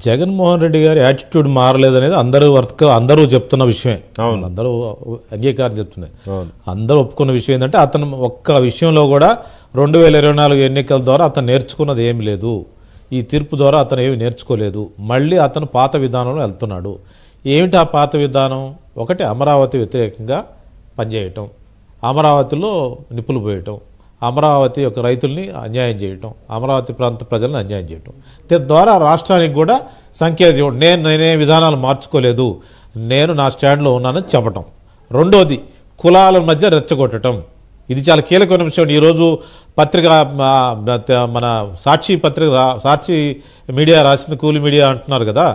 జగన్మోహన్ రెడ్డి గారి యాటిట్యూడ్ మారలేదనేది అందరూ చెప్తున్న విషయమే. అందరూ అంగీకారం చెప్తున్నాయి. అందరూ ఒప్పుకున్న విషయం ఏంటంటే అతను ఒక్క విషయంలో కూడా 2024 ఎన్నికల ద్వారా అతను నేర్చుకున్నది ఏమి లేదు. ఈ తీర్పు ద్వారా అతను ఏమి నేర్చుకోలేదు. మళ్ళీ అతను పాత విధానంలో వెళ్తున్నాడు. ఏమిటి ఆ పాత విధానం? ఒకటి, అమరావతి వ్యతిరేకంగా పనిచేయటం, అమరావతిలో నిప్పులు పోయటం, అమరావతి యొక్క రైతుల్ని అన్యాయం చేయటం, అమరావతి ప్రాంత ప్రజలను అన్యాయం చేయటం. తద్వారా రాష్ట్రానికి కూడా సంకేతం నేనే విధానాలు మార్చుకోలేదు, నేను నా స్టాండ్లో ఉన్నానని చెప్పటం. రెండోది, కులాల మధ్య రెచ్చగొట్టడం. ఇది చాలా కీలకమైన విషయం. ఈరోజు పత్రిక మన సాక్షి మీడియా రాసింది, కూలి మీడియా అంటున్నారు కదా,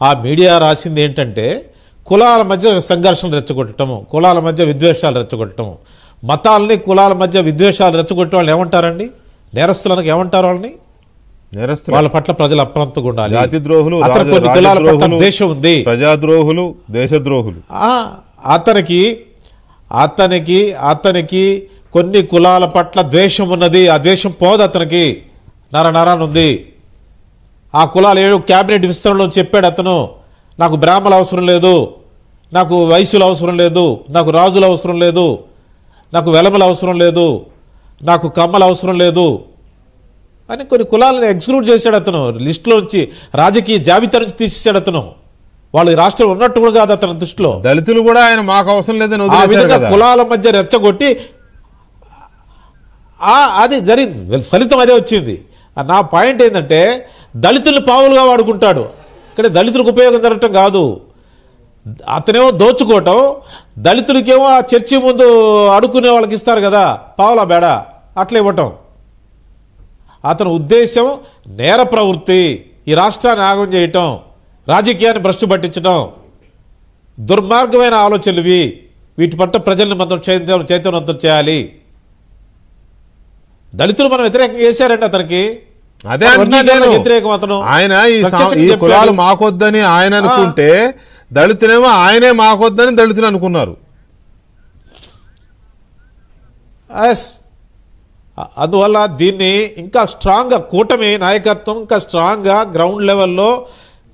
ఆ మీడియా రాసింది ఏంటంటే కులాల మధ్య సంఘర్షణ రెచ్చగొట్టడము, కులాల మధ్య విద్వేషాలు రెచ్చగొట్టడము. మతాలని కులాల మధ్య విద్వేషాలు రెచ్చగొట్టే వాళ్ళు ఏమంటారండి? నేరస్తులకు ఏమంటారు? వాళ్ళని వాళ్ళ పట్ల ప్రజలు అప్రమత్తంగా ఉండాలి. జాతి ద్రోహులు, కొన్ని కులాల పట్ల ద్వేషం ఉంది, ప్రజాద్రోహులు, దేశద్రోహులు. అతనికి కొన్ని కులాల పట్ల ద్వేషం ఉన్నది. ఆ ద్వేషం పోదు, అతనికి నరానుంది. ఆ కులాలు 7 క్యాబినెట్ విస్తరణలో చెప్పాడు అతను. నాకు బ్రాహ్మణులు అవసరం లేదు, నాకు వైశ్యులు అవసరం లేదు, నాకు రాజులు అవసరం లేదు, నాకు వెలమలు అవసరం లేదు, నాకు కమ్మలు అవసరం లేదు అని కొన్ని కులాలను ఎక్స్క్లూడ్ చేశాడు అతను. లిస్టులో నుంచి, రాజకీయ జాబితా నుంచి తీసేశాడు అతను. వాళ్ళు ఈ రాష్ట్రంలో ఉన్నట్టు కూడా కాదు అతని దృష్టిలో. దళితులు కూడా ఆయన మాకు అవసరం లేదని కులాల మధ్య రెచ్చగొట్టి అది జరిగింది. ఫలితం అదే వచ్చింది. నా పాయింట్ ఏంటంటే దళితుల్ని పావులుగా వాడుకుంటాడు. ఇక్కడ దళితులకు ఉపయోగం జరగటం కాదు, అతనేమో దోచుకోవటం. దళితులకేమో ఆ చర్చి ముందు అడుక్కునే వాళ్ళకి ఇస్తారు కదా పావులా బేడ, అట్లా ఇవ్వటం. అతని ఉద్దేశం నేర ప్రవృత్తి, ఈ రాష్ట్రాన్ని ఆగం చేయటం, రాజకీయాన్ని భ్రష్టు పట్టించడం, దుర్మార్గమైన ఆలోచనలు. వీటి పట్ల ప్రజల్ని మనం చైతన్యవంతం చేయాలి. దళితులు మనం వ్యతిరేకంగా చేశారండి అతనికి. అదే వ్యతిరేకం అతను. ఆయన ఈ కులాలు మాకొద్దని ఆయన అనుకుంటే దళితులేమో ఆయనే మాకొద్దని దళితులు అనుకున్నారు. అందువల్ల దీన్ని ఇంకా స్ట్రాంగ్గా కూటమి నాయకత్వం ఇంకా స్ట్రాంగ్గా గ్రౌండ్ లెవెల్లో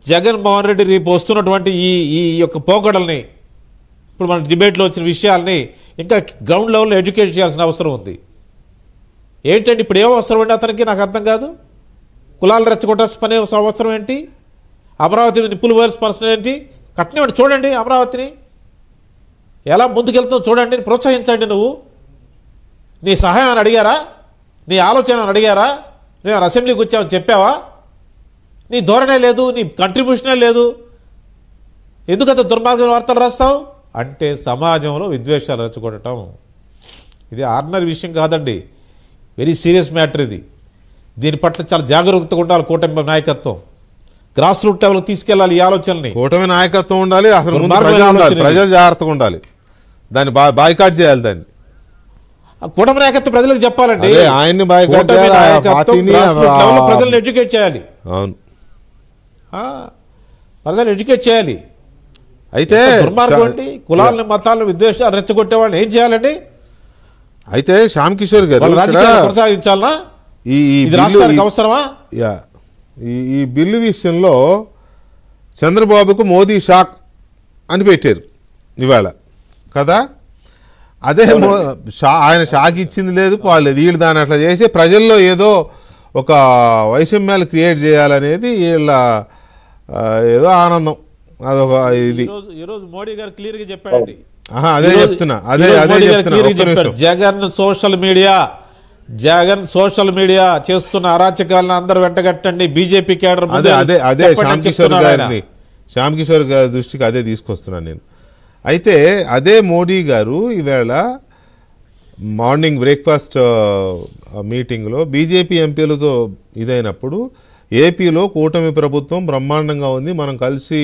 జగన్మోహన్ రెడ్డి రేపు వస్తున్నటువంటి ఈ యొక్క పోకడల్ని, ఇప్పుడు మన డిబేట్లో వచ్చిన విషయాల్ని ఇంకా గ్రౌండ్ లెవెల్లో ఎడ్యుకేట్ చేయాల్సిన అవసరం ఉంది. ఏంటంటే ఇప్పుడు ఏం అవసరం అండి అతనికి? నాకు అర్థం కాదు. కులాలు రెచ్చగొట్టాల్సిన పని అవసరం ఏంటి? అమరావతి నిప్పులు పోయాల్సిన పర్సన్ ఏంటి? కట్టినవాడు చూడండి, అమరావతిని ఎలా ముందుకెళ్తావు చూడండి, ప్రోత్సహించండి. నువ్వు నీ సహాయం అడిగారా? నీ ఆలోచన అడిగారా? నేను అసెంబ్లీకి వచ్చావని చెప్పావా? నీ ధోరణే లేదు, నీ కంట్రిబ్యూషనే లేదు. ఎందుకంత దుర్మార్గమైన వార్తలు రాస్తావు? అంటే సమాజంలో విద్వేషాలు రెచ్చగొట్టడం ఇది ఆర్డినరీ విషయం కాదండి, వెరీ సీరియస్ మ్యాటర్ ఇది. దీని పట్ల చాలా జాగరూకతగా ఉండాలి కూటమి నాయకత్వం. గ్రాస్ రూట్ లెవెల్కి తీసుకెళ్లాలి ఈ ఆలోచనని. కూటమి నాయకత్వం ఉండాలి, అసలు ప్రజలు జాగ్రత్తగా ఉండాలి, దాన్ని బాయ్కాట్ చేయాలి. దాన్ని కూటమి నాయకత్వం ప్రజలకు చెప్పాలండి. ఆయన్ని ప్రజలను ఎడ్యుకేట్ చేయాలి. అవును, ప్రజలు ఎడ్యుకేట్ చేయాలి. అయితే దుర్మార్గం ఏంటి? కులాలను మతాలను విద్వేషాలు రెచ్చగొట్టే వాళ్ళని ఏం చేయాలండి? అయితే శ్యామ్ కిషోర్ గారు కొనసాగించాలనా? ఇది రాష్ట్రానికి అవసరమా? ఈ బిల్లు విషయంలో చంద్రబాబుకు మోదీ షాక్ అని పెట్టారు ఇవాళ కదా. అదే ఆయన షాక్ ఇచ్చింది లేదు, పోలేదు. వీళ్ళు దాన్ని అట్లా చేసి ప్రజల్లో ఏదో ఒక వైషమ్యాలు క్రియేట్ చేయాలనేది వీళ్ళ ఏదో ఆనందం. అదొక ఇది ఈరోజు మోడీ గారు క్లియర్ గా చెప్పాడండి. అదే చెప్తున్నా. జగన్ సోషల్ మీడియా చేస్తున్న అరాచకాలను అందరూ వెంటగట్టండి. బీజేపీ కేడర్ అదే శ్యామ్ కిషోర్ గారి దృష్టికి అదే తీసుకొస్తున్నాను నేను. అయితే అదే మోడీ గారు ఈవేళ మార్నింగ్ బ్రేక్ఫాస్ట్ మీటింగ్లో బీజేపీ ఎంపీలతో ఇదైనప్పుడు ఏపీలో కూటమి ప్రభుత్వం బ్రహ్మాండంగా ఉంది, మనం కలిసి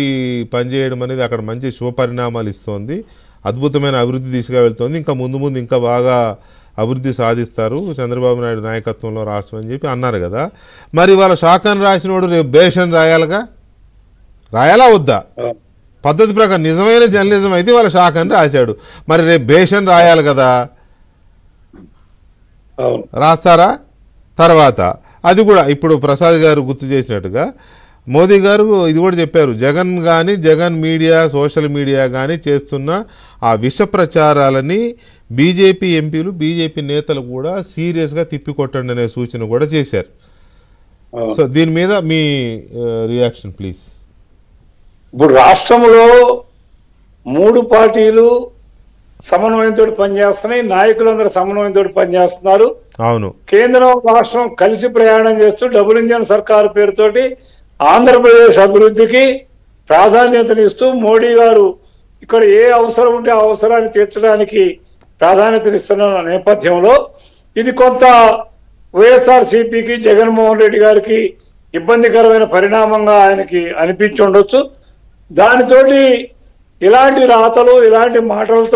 పనిచేయడం అనేది అక్కడ మంచి శుభపరిణామాలు ఇస్తోంది, అద్భుతమైన అభివృద్ధి దిశగా వెళ్తోంది, ఇంకా ముందు ఇంకా బాగా అభివృద్ధి సాధిస్తారు చంద్రబాబు నాయుడు నాయకత్వంలో రాష్ట్రం అని చెప్పి అన్నారు కదా. మరి వాళ్ళ షాక్ అని రాసినోడు రేపు బేషన్ రాయాలా వద్దా? పద్ధతి ప్రకారం నిజమైన జర్నలిజం అయితే వాళ్ళ షాక్ అని రాశాడు, మరి రేపు బేషన్ రాయాలి కదా, రాస్తారా? తర్వాత అది కూడా ఇప్పుడు ప్రసాద్ గారు గుర్తు చేసినట్టుగా మోదీ గారు ఇది కూడా చెప్పారు, జగన్ మీడియా సోషల్ మీడియా కానీ చేస్తున్న ఆ విష ప్రచారాలని బీజేపీ ఎంపీలు బీజేపీ నేతలు కూడా సీరియస్గా తిప్పికొట్టండి అనే సూచన కూడా చేశారు. సో దీని మీద మీ రియాక్షన్ ప్లీజ్. ఇప్పుడు రాష్ట్రంలో 3 పార్టీలు సమన్వయంతో పనిచేస్తున్నాయి, నాయకులందరూ సమన్వయంతో పనిచేస్తున్నారు. అవును, కేంద్రం రాష్ట్రం కలిసి ప్రయాణం చేస్తూ డబుల్ ఇంజన్ సర్కారు పేరుతోటి ఆంధ్రప్రదేశ్ అభివృద్ధికి ప్రాధాన్యతనిస్తూ మోడీ గారు ఇక్కడ ఏ అవసరం ఉంటే ఆ అవసరాన్ని తీర్చడానికి ప్రాధాన్యతనిస్తున్న నేపథ్యంలో ఇది కొంత వైఎస్ఆర్సీపీకి జగన్మోహన్ రెడ్డి గారికి ఇబ్బందికరమైన పరిణామంగా ఆయనకి అనిపించి ఉండొచ్చు. దానితోటి ఇలాంటి రాతలు ఇలాంటి మాటలతో